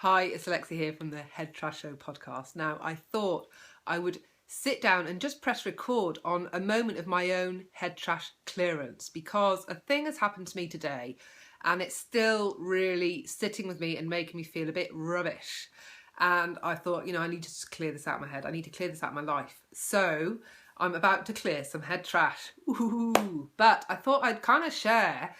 Hi, it's Alexia here from the Head Trash Show podcast. Now, I thought I would sit down and just press record on a moment of my own head trash clearance because a thing has happened to me today and it's still really sitting with me and making me feel a bit rubbish. And I thought, I need to just clear this out of my head. I need to clear this out of my life. So I'm about to clear some head trash. Ooh. But I thought I'd kind of share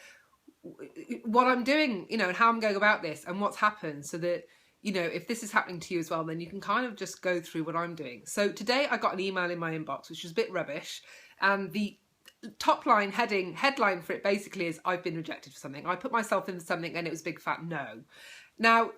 what I'm doing, and how I'm going about this and what's happened so that, if this is happening to you as well, then you can kind of just go through what I'm doing. So today I got an email in my inbox, which was a bit rubbish. And the top line headline for it basically is, I've been rejected for something. I put myself in for something and it was a big fat no. Now,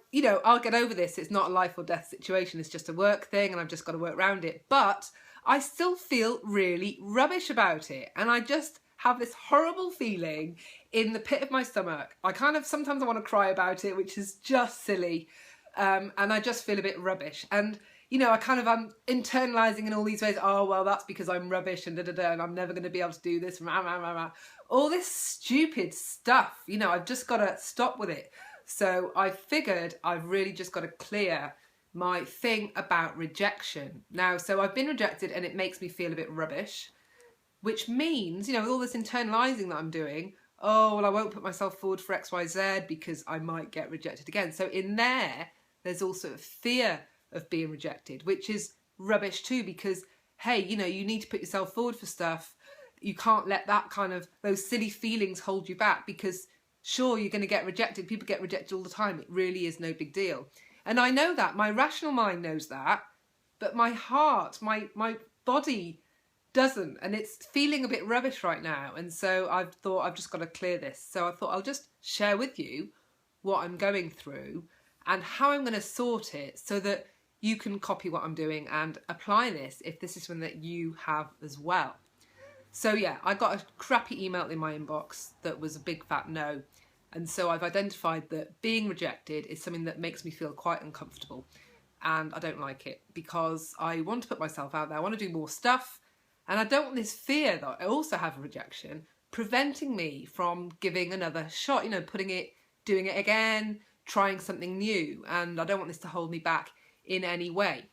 I'll get over this. It's not a life or death situation. It's just a work thing and I've just got to work around it. But I still feel really rubbish about it. And I just have this horrible feeling in the pit of my stomach. Sometimes I want to cry about it, which is just silly. And I just feel a bit rubbish. And, I'm internalizing in all these ways. Oh, well, that's because I'm rubbish and and I'm never going to be able to do this. All this stupid stuff, I've just got to stop with it. So I figured I've really just got to clear my thing about rejection. Now, so I've been rejected and it makes me feel a bit rubbish. Which means, with all this internalising that I'm doing, oh, well, I won't put myself forward for X, Y, Z because I might get rejected again. So in there's also a fear of being rejected, which is rubbish too because, hey, you need to put yourself forward for stuff. You can't let those silly feelings hold you back because, sure, you're going to get rejected. People get rejected all the time. It really is no big deal. And I know that. My rational mind knows that. But my heart, my body doesn't, and it's feeling a bit rubbish right now. And so I've thought I've just got to clear this. So I thought I'll just share with you what I'm going through and how I'm going to sort it so that you can copy what I'm doing and apply this if this is something that you have as well. So yeah, I got a crappy email in my inbox that was a big fat no. And so I've identified that being rejected is something that makes me feel quite uncomfortable. And I don't like it because I want to put myself out there. I want to do more stuff. And I don't want this fear that I also have a rejection preventing me from giving another shot, doing it again, trying something new. And I don't want this to hold me back in any way.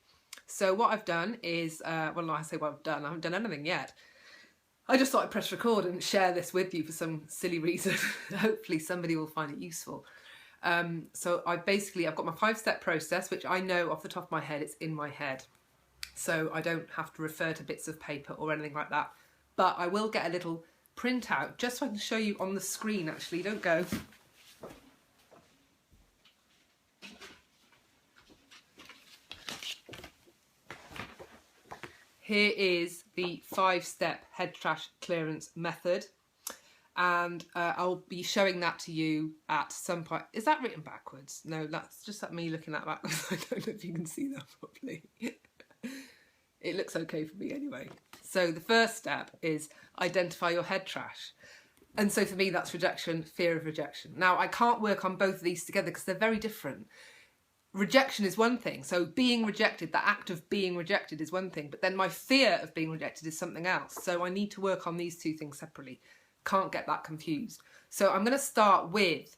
So what I've done is, I say what I've done. I haven't done anything yet. I just thought I'd press record and share this with you for some silly reason. Hopefully somebody will find it useful. So I've got my 5-step process, which I know off the top of my head, it's in my head. So I don't have to refer to bits of paper or anything like that. But I will get a little printout just so I can show you on the screen, actually. Don't go. Here is the 5-step head trash clearance method. And I'll be showing that to you at some point. Is that written backwards? No, that's just me looking at that backwards. I don't know if you can see that properly. It looks okay for me anyway. So the first step is identify your head trash. And so for me, that's rejection, fear of rejection. Now, I can't work on both of these together because they're very different. Rejection is one thing. So being rejected, the act of being rejected is one thing. But then my fear of being rejected is something else. So I need to work on these two things separately. Can't get that confused. So I'm going to start with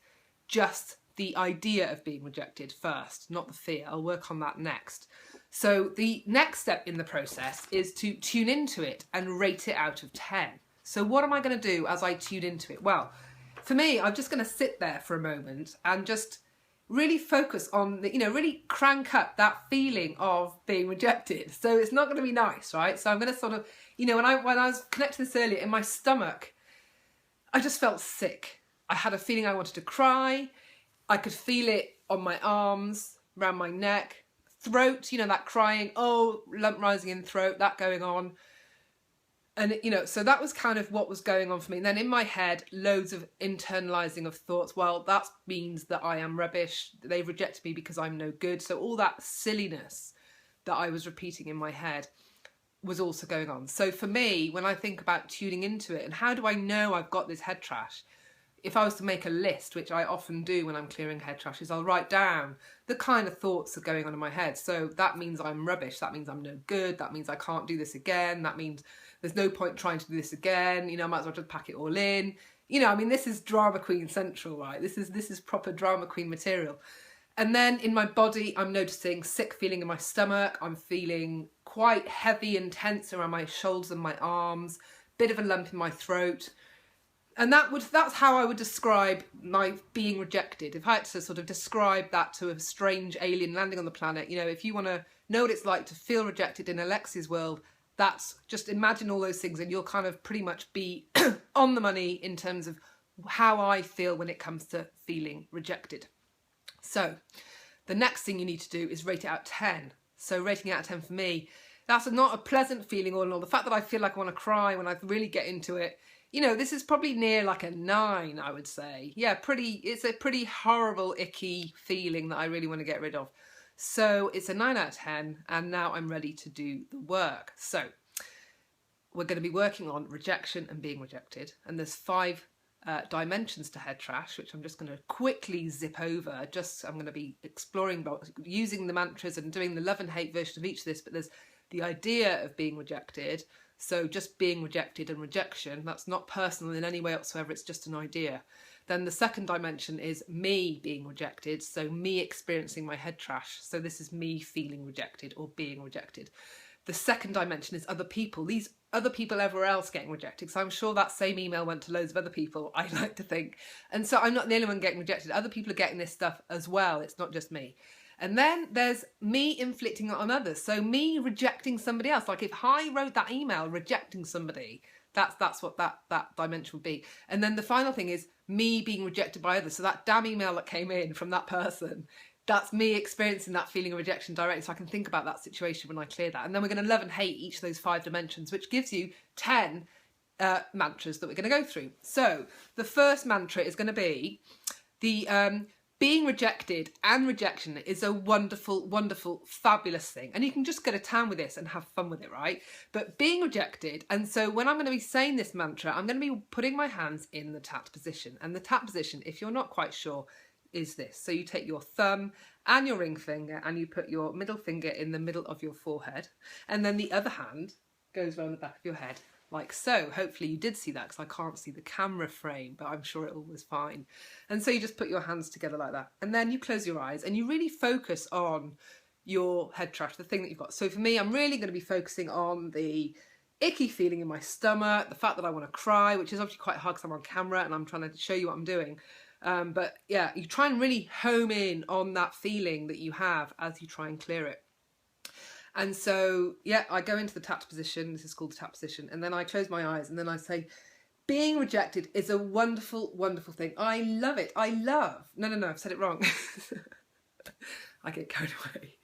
just the idea of being rejected first, not the fear. I'll work on that next. So the next step in the process is to tune into it and rate it out of 10. So what am I going to do as I tune into it? Well, for me, I'm just going to sit there for a moment and just really focus on, really crank up that feeling of being rejected. So it's not going to be nice, right? So I'm going to sort of, when I was connected to this earlier, in my stomach, I just felt sick. I had a feeling I wanted to cry. I could feel it on my arms, around my neck. Throat, that crying, lump rising in throat, that going on. And, so that was kind of what was going on for me. And then in my head, loads of internalizing of thoughts. Well, that means that I am rubbish. They've rejected me because I'm no good. So all that silliness that I was repeating in my head was also going on. So for me, when I think about tuning into it and how do I know I've got this head trash? If I was to make a list, which I often do when I'm clearing head trash, is I'll write down the kind of thoughts that are going on in my head. So that means I'm rubbish. That means I'm no good. That means I can't do this again. That means there's no point trying to do this again. I might as well just pack it all in. This is drama queen central, right? This is proper drama queen material. And then in my body, I'm noticing sick feeling in my stomach. I'm feeling quite heavy and tense around my shoulders and my arms, bit of a lump in my throat. And that's how I would describe my being rejected. If I had to sort of describe that to a strange alien landing on the planet, you know, if you want to know what it's like to feel rejected in Alexia's world, that's just imagine all those things and you'll kind of pretty much be on the money in terms of how I feel when it comes to feeling rejected. So the next thing you need to do is rate it out of 10. So rating it out of 10 for me, that's not a pleasant feeling all in all. The fact that I feel like I want to cry when I really get into it, you know, this is probably near like a 9, I would say. Yeah, it's a pretty horrible, icky feeling that I really want to get rid of. So it's a 9 out of 10, and now I'm ready to do the work. So we're going to be working on rejection and being rejected, and there's 5 dimensions to head trash, which I'm just going to quickly zip over. I'm going to be exploring, using the mantras and doing the love and hate version of each of this, but there's the idea of being rejected. So just being rejected and rejection, that's not personal in any way whatsoever, it's just an idea. Then the second dimension is me being rejected, so me experiencing my head trash. So this is me feeling rejected or being rejected. The second dimension is other people. These other people everywhere else getting rejected. So I'm sure that same email went to loads of other people, I like to think. And so I'm not the only one getting rejected. Other people are getting this stuff as well. It's not just me. And then there's me inflicting it on others. So me rejecting somebody else. Like if I wrote that email rejecting somebody, that's what that dimension would be. And then the final thing is me being rejected by others. So that damn email that came in from that person, that's me experiencing that feeling of rejection directly, so I can think about that situation when I clear that. And then we're going to love and hate each of those 5 dimensions, which gives you 10 mantras that we're going to go through. So the first mantra is going to be the being rejected and rejection is a wonderful, wonderful, fabulous thing. And you can just go to town with this and have fun with it, right? But being rejected, and so when I'm going to be saying this mantra, I'm going to be putting my hands in the tapped position. And the tapped position, if you're not quite sure, is this. So you take your thumb and your ring finger and you put your middle finger in the middle of your forehead, and then the other hand goes around the back of your head like so. Hopefully you did see that because I can't see the camera frame, but I'm sure it all was fine. And so you just put your hands together like that, and then you close your eyes and you really focus on your head trash, the thing that you've got. So for me, I'm really going to be focusing on the icky feeling in my stomach, the fact that I want to cry, which is obviously quite hard because I'm on camera and I'm trying to show you what I'm doing. But yeah, you try and really home in on that feeling that you have as you try and clear it. And so, yeah, I go into the tapped position. This is called the tapped position. And then I close my eyes and then I say, being rejected is a wonderful, wonderful thing. I love it. No, I've said it wrong. I get carried away.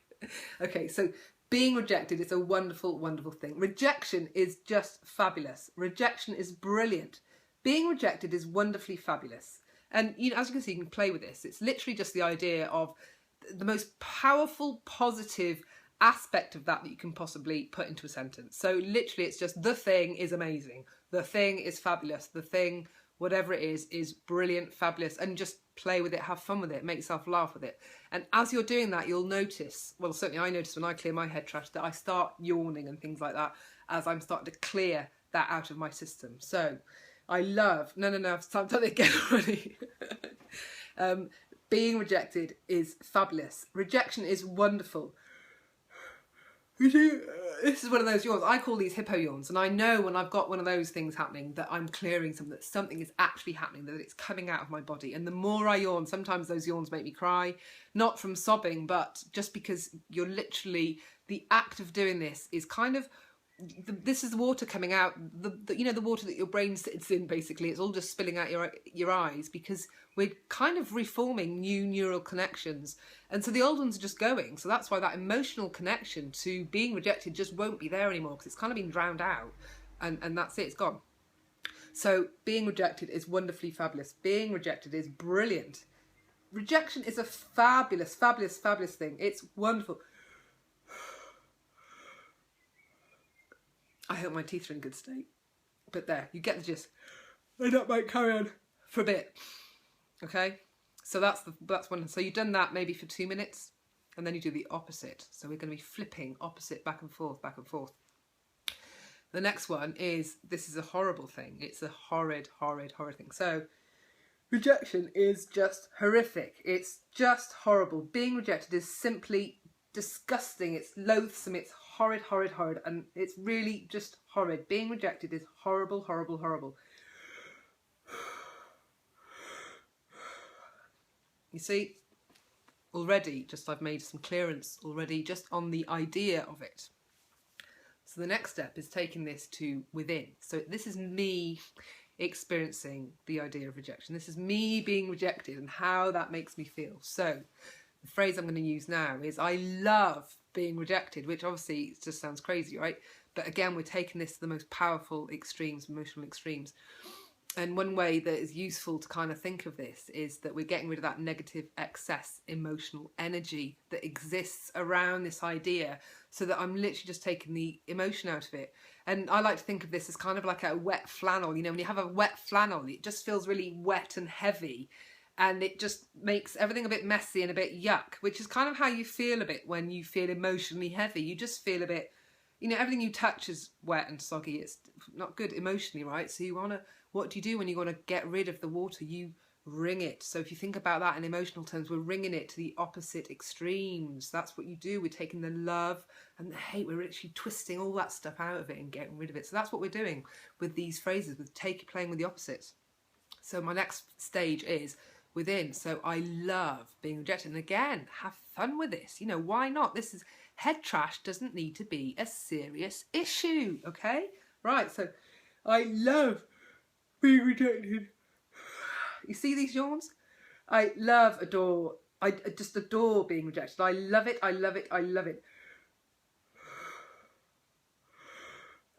Okay, so being rejected is a wonderful, wonderful thing. Rejection is just fabulous. Rejection is brilliant. Being rejected is wonderfully fabulous. And you know, as you can see, you can play with this. It's literally just the idea of the most powerful, positive aspect of that you can possibly put into a sentence. So literally it's just the thing is amazing. The thing is fabulous. The thing, whatever it is brilliant, fabulous. And just play with it, have fun with it, make yourself laugh with it. And as you're doing that, you'll notice, well, certainly I notice when I clear my head trash that I start yawning and things like that as I'm starting to clear that out of my system. So I love, no, I've done it again already. Being rejected is fabulous. Rejection is wonderful. You see, this is one of those yawns. I call these hippo yawns, and I know when I've got one of those things happening that I'm clearing something, that something is actually happening, that it's coming out of my body. And the more I yawn, sometimes those yawns make me cry, not from sobbing, but just because you're literally, the act of doing this is kind of, this is the water coming out, you know, the water that your brain sits in, basically. It's all just spilling out your eyes because we're kind of reforming new neural connections. And so the old ones are just going. So that's why that emotional connection to being rejected just won't be there anymore because it's kind of been drowned out. And that's it, it's gone. So being rejected is wonderfully fabulous. Being rejected is brilliant. Rejection is a fabulous, fabulous, fabulous thing. It's wonderful. I hope my teeth are in good state. But there, you get the gist. And that might carry on for a bit. Okay? So that's one. So you've done that maybe for 2 minutes, and then you do the opposite. So we're going to be flipping opposite, back and forth, back and forth. The next one is, this is a horrible thing. It's a horrid, horrid, horrid thing. So Rejection is just horrific. It's just horrible. Being rejected is simply disgusting. It's loathsome. It's horrid, horrid, horrid. And it's really just horrid. Being rejected is horrible, horrible, horrible. You see, already, I've made some clearance already just on the idea of it. So the next step is taking this to within. So this is me experiencing the idea of rejection. This is me being rejected and how that makes me feel. So the phrase I'm going to use now is I love being rejected, which obviously just sounds crazy, right? But again, we're taking this to the most powerful extremes, emotional extremes. And one way that is useful to kind of think of this is that we're getting rid of that negative excess emotional energy that exists around this idea, so that I'm literally just taking the emotion out of it. And I like to think of this as kind of like a wet flannel. You know, when you have a wet flannel, it just feels really wet and heavy, and it just makes everything a bit messy and a bit yuck, which is kind of how you feel a bit when you feel emotionally heavy. You just feel a bit, you know, everything you touch is wet and soggy. It's not good emotionally, right? So you want to, what do you do when you want to get rid of the water? You wring it. So if you think about that in emotional terms, we're wringing it to the opposite extremes. That's what you do. We're taking the love and the hate, we're actually twisting all that stuff out of it and getting rid of it. So that's what we're doing with these phrases, with playing with the opposites. So my next stage is within. So I love being rejected. And again, have fun with this. You know, why not? This is, head trash doesn't need to be a serious issue, okay? Right, so I love being rejected. You see these yawns? I just adore being rejected. I love it, I love it, I love it.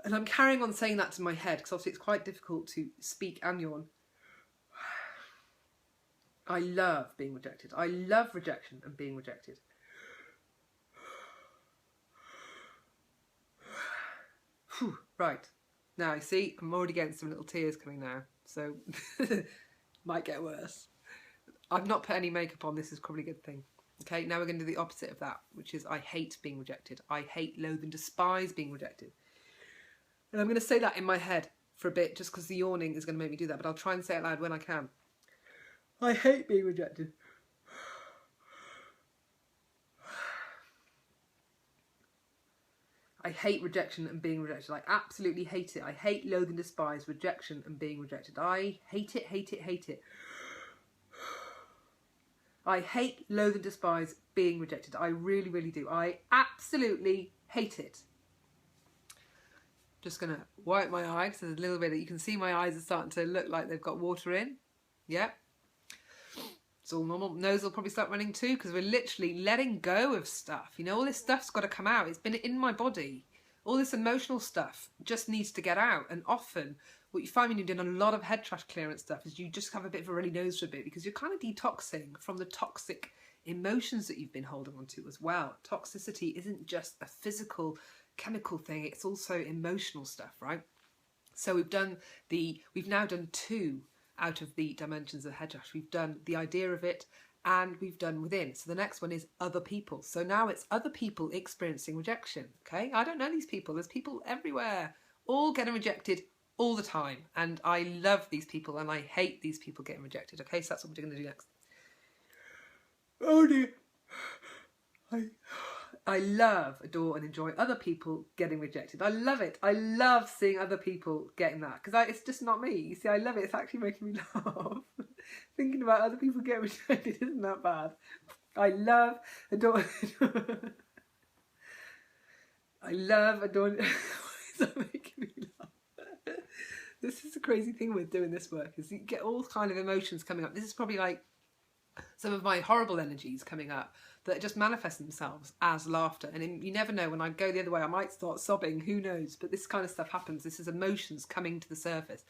And I'm carrying on saying that to my head, because obviously it's quite difficult to speak and yawn. I love being rejected. I love rejection and being rejected. Whew, right. Now, you see, I'm already getting some little tears coming now, so might get worse. I've not put any makeup on, this is probably a good thing. Okay, now we're going to do the opposite of that, which is I hate being rejected. I hate, loathe and despise being rejected. And I'm going to say that in my head for a bit, just because the yawning is going to make me do that, but I'll try and say it loud when I can. I hate being rejected. I hate rejection and being rejected. I absolutely hate it. I hate, loathe and despise rejection and being rejected. I hate it, hate it, hate it. I hate, loathe and despise being rejected. I really, really do. I absolutely hate it. Just going to wipe my eyes. There's a little bit that you can see my eyes are starting to look like they've got water in. Yeah. It's all normal. Nose will probably start running too, because we're literally letting go of stuff. You know, all this stuff's got to come out. It's been in my body. All this emotional stuff just needs to get out. And often what you find when you're doing a lot of head trash clearance stuff is you just have a bit of a runny nose for a bit, because you're kind of detoxing from the toxic emotions that you've been holding on to as well. Toxicity isn't just a physical chemical thing, it's also emotional stuff, right? So we've now done 2 out of the dimensions of head trash. We've done the idea of it and we've done within. So the next one is other people. So now it's other people experiencing rejection, okay? I don't know these people. There's people everywhere, all getting rejected all the time. And I love these people and I hate these people getting rejected, okay? So that's what we're going to do next. Oh dear. I love, adore and enjoy other people getting rejected. I love it. I love seeing other people getting that, because it's just not me. You see, I love it. It's actually making me laugh. Thinking about other people getting rejected isn't that bad. I love, adore... I love, adore... Why is that making me laugh? This is the crazy thing with doing this work, is you get all kind of emotions coming up. This is probably like some of my horrible energies coming up that just manifest themselves as laughter. And you never know, when I go the other way I might start sobbing, who knows, but this kind of stuff happens. This is emotions coming to the surface,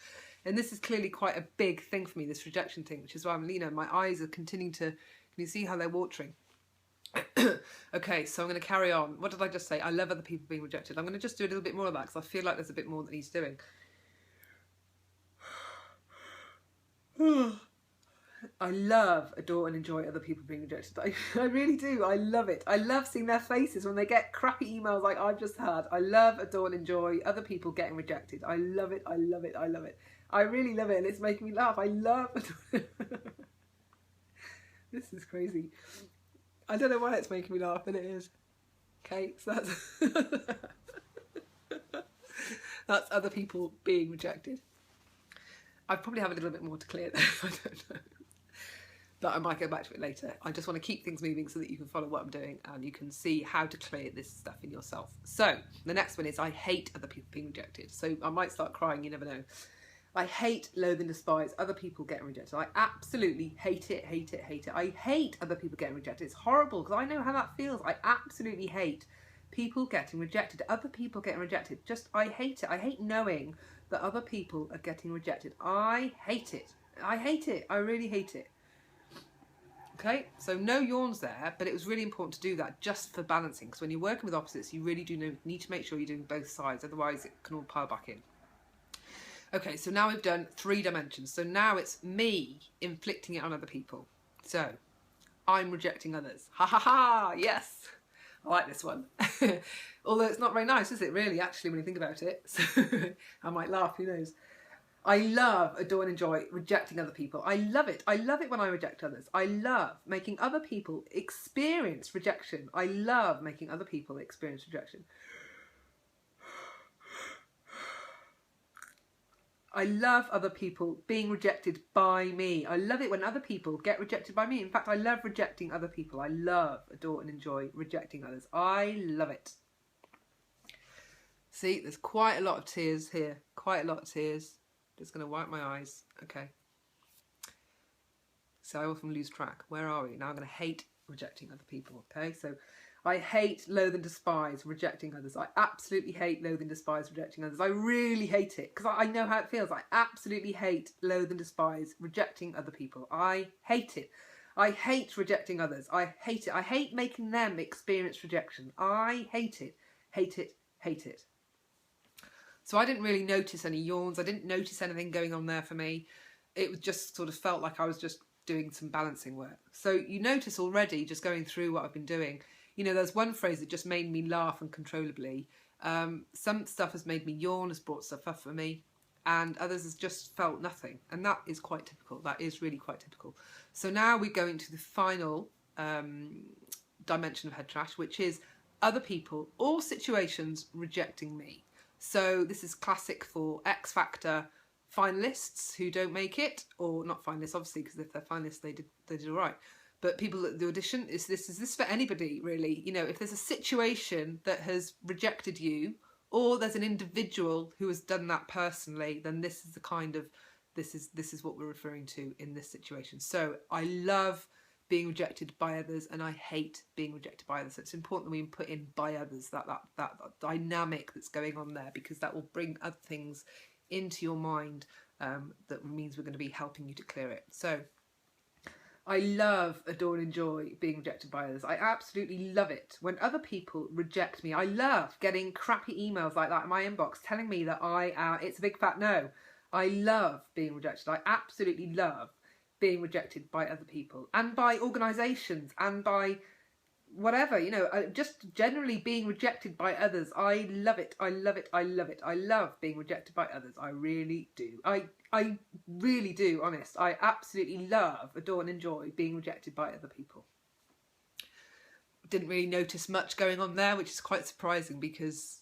and this is clearly quite a big thing for me, this rejection thing, which is why I'm, you know, my eyes are continuing to, can you see how they're watering? Okay, so I'm going to carry on. What did I just say? I love other people being rejected. I'm going to just do a little bit more of that, because I feel like there's a bit more that he's doing. I love, adore and enjoy other people being rejected. I really do. I love it. I love seeing their faces when they get crappy emails like I've just had. I love, adore and enjoy other people getting rejected. I love it. I love it. I love it. I really love it, and it's making me laugh. I love this is crazy. I don't know why it's making me laugh, but it is. Okay, so that's that's other people being rejected. I probably have a little bit more to clear there. I don't know, but I might go back to it later. I just want to keep things moving so that you can follow what I'm doing and you can see how to clear this stuff in yourself. So the next one is I hate other people being rejected. So I might start crying, you never know. I hate, loathe and despise other people getting rejected. I absolutely hate it, hate it, hate it. I hate other people getting rejected. It's horrible because I know how that feels. I absolutely hate people getting rejected, other people getting rejected. I hate it. I hate knowing that other people are getting rejected. I hate it. I hate it. I really hate it. Okay, so no yawns there, but it was really important to do that just for balancing, because when you're working with opposites, you really do need to make sure you're doing both sides, otherwise it can all pile back in. Okay, so now we've done 3 dimensions. So now it's me inflicting it on other people. So I'm rejecting others. Ha ha ha, yes. I like this one. Although it's not very nice, is it really, actually, when you think about it? So I might laugh, who knows. I love, adore and enjoy rejecting other people. I love it. I love it when I reject others. I love making other people experience rejection. I love making other people experience rejection. I love other people being rejected by me. I love it when other people get rejected by me. In fact, I love rejecting other people. I love, adore and enjoy rejecting others. I love it. See, there's quite a lot of tears here. Quite a lot of tears. Just going to wipe my eyes. Okay. So I often lose track. Where are we? Now I'm going to hate rejecting other people. Okay, so I hate, loathe and despise rejecting others. I absolutely hate, loathe and despise rejecting others. I really hate it because I know how it feels. I absolutely hate, loathe and despise rejecting other people. I hate it. I hate rejecting others. I hate it. I hate making them experience rejection. I hate it. Hate it. Hate it. So I didn't really notice any yawns. I didn't notice anything going on there for me. It just sort of felt like I was just doing some balancing work. So you notice already, just going through what I've been doing, you know, there's one phrase that just made me laugh uncontrollably. Some stuff has made me yawn, has brought stuff up for me, and others has just felt nothing. And that is quite typical. That is really quite typical. So now we go into the final dimension of head trash, which is other people or situations rejecting me. So this is classic for X Factor finalists who don't make it, or not finalists obviously, because if they're finalists they did all right. But people at the audition, is this for anybody really? You know, if there's a situation that has rejected you, or there's an individual who has done that personally, then this is the kind of this is what we're referring to in this situation. So I love being rejected by others, and I hate being rejected by others. So it's important that we put in by others, that dynamic that's going on there, because that will bring other things into your mind that means we're going to be helping you to clear it. So I love, adore and enjoy being rejected by others. I absolutely love it when other people reject me. I love getting crappy emails like that in my inbox telling me that it's a big fat no. I love being rejected. I absolutely love being rejected by other people and by organisations and by whatever, you know, just generally being rejected by others. I love it. I love it. I love it. I love being rejected by others. I really do. I really do, honest. I absolutely love, adore and enjoy being rejected by other people. Didn't really notice much going on there, which is quite surprising because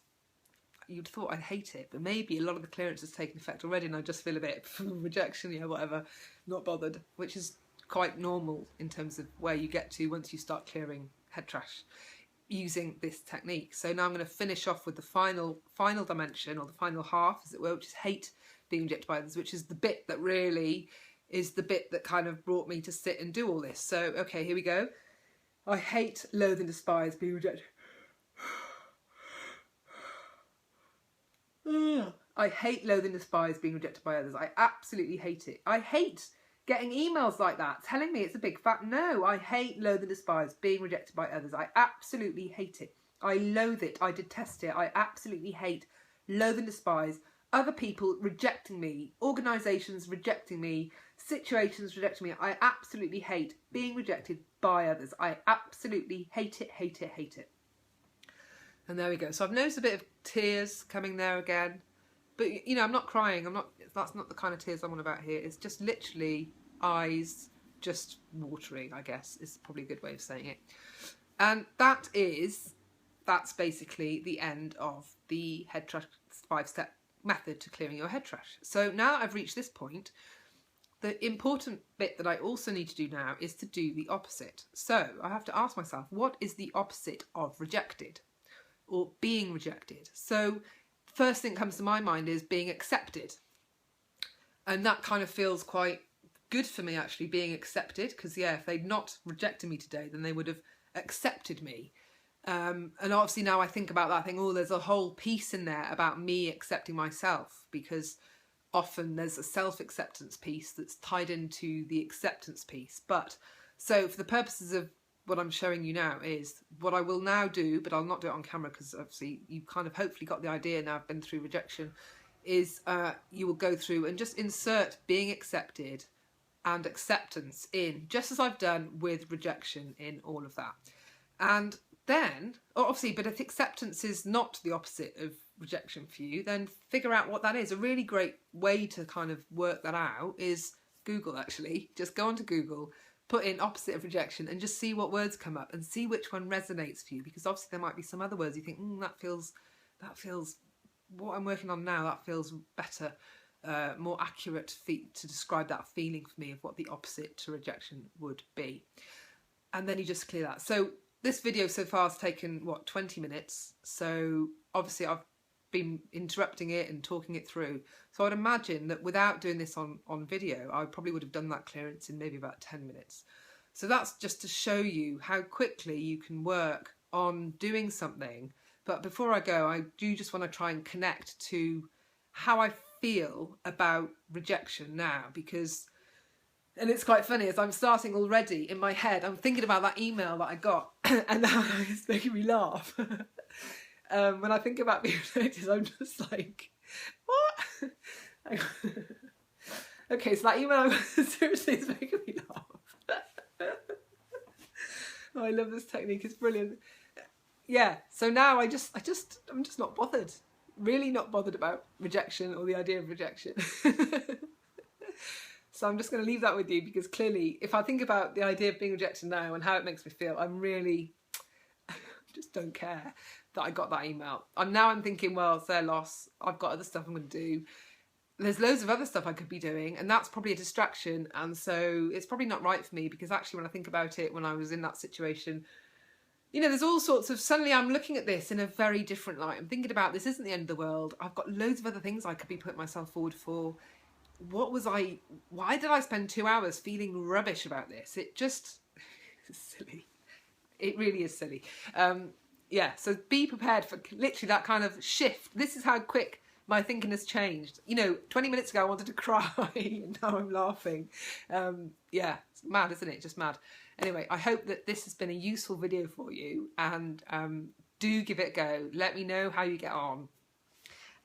you'd thought I'd hate it, but maybe a lot of the clearance has taken effect already and I just feel a bit rejection, you know, whatever, not bothered, which is quite normal in terms of where you get to once you start clearing head trash using this technique. So now I'm going to finish off with the final dimension, or the final half as it were, which is hate being rejected by others, which is the bit that really is the bit that kind of brought me to sit and do all this. So okay, here we go. I hate, loathe and despise being rejected. I hate, loathe and despise being rejected by others. I absolutely hate it. I hate getting emails like that telling me it's a big fat no. I hate, loathe and despise being rejected by others. I absolutely hate it. I loathe it. I detest it. I absolutely hate, loathe and despise other people rejecting me, organisations rejecting me, situations rejecting me. I absolutely hate being rejected by others. I absolutely hate it, hate it, hate it. And there we go. So I've noticed a bit of tears coming there again. But, you know, I'm not crying. It's That's not the kind of tears I'm on about here. It's just literally eyes just watering, I guess, is probably a good way of saying it. And that's basically the end of the head trash 5-step method to clearing your head trash. So now I've reached this point, the important bit that I also need to do now is to do the opposite. So I have to ask myself, what is the opposite of rejected or being rejected? So first thing that comes to my mind is being accepted. And that kind of feels quite good for me, actually, being accepted, because yeah, if they'd not rejected me today, then they would have accepted me. And obviously now I think about that, I think, oh, there's a whole piece in there about me accepting myself, because often there's a self-acceptance piece that's tied into the acceptance piece. But so for the purposes of what I'm showing you now is what I will now do, but I'll not do it on camera because obviously you kind of hopefully got the idea now I've been through rejection, is you will go through and just insert being accepted and acceptance in, just as I've done with rejection in all of that. And then, obviously, but if acceptance is not the opposite of rejection for you, then figure out what that is. A really great way to kind of work that out is Google, actually. Just go onto Google, put in opposite of rejection and just see what words come up and see which one resonates for you, because obviously there might be some other words you think, that feels what I'm working on now, that feels better. More accurate to describe that feeling for me of what the opposite to rejection would be. And then you just clear that. So this video so far has taken, 20 minutes. So obviously I've been interrupting it and talking it through. So I'd imagine that without doing this on video, I probably would have done that clearance in maybe about 10 minutes. So that's just to show you how quickly you can work on doing something. But before I go, I do just want to try and connect to how I feel about rejection now, because, and it's quite funny, as I'm starting already in my head, I'm thinking about that email that I got and now it's making me laugh. When I think about being rejected, I'm just like, what? Okay, so that email seriously is making me laugh. Oh, I love this technique, it's brilliant. Yeah, so now I'm just not bothered. Really not bothered about rejection or the idea of rejection. So I'm just going to leave that with you, because clearly if I think about the idea of being rejected now and how it makes me feel, I'm really just don't care that I got that email. I'm thinking, well, it's their loss. I've got other stuff I'm going to do. There's loads of other stuff I could be doing, and that's probably a distraction. And so it's probably not right for me, because actually when I think about it, when I was in that situation, there's all sorts of, suddenly I'm looking at this in a very different light. I'm thinking about, this isn't the end of the world. I've got loads of other things I could be putting myself forward for. Why did I spend 2 hours feeling rubbish about this? It's silly. It really is silly. Yeah, so be prepared for literally that kind of shift. This is how quick my thinking has changed. 20 minutes ago I wanted to cry and now I'm laughing. Yeah, it's mad, isn't it? Just mad. Anyway, I hope that this has been a useful video for you, and do give it a go. Let me know how you get on.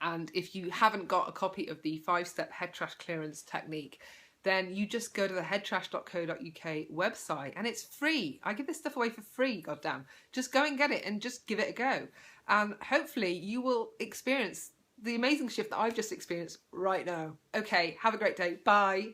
And if you haven't got a copy of the 5-step head trash clearance technique, then you just go to the headtrash.co.uk website, and it's free. I give this stuff away for free, goddamn. Just go and get it and just give it a go. And hopefully you will experience the amazing shift that I've just experienced right now. Okay, have a great day. Bye.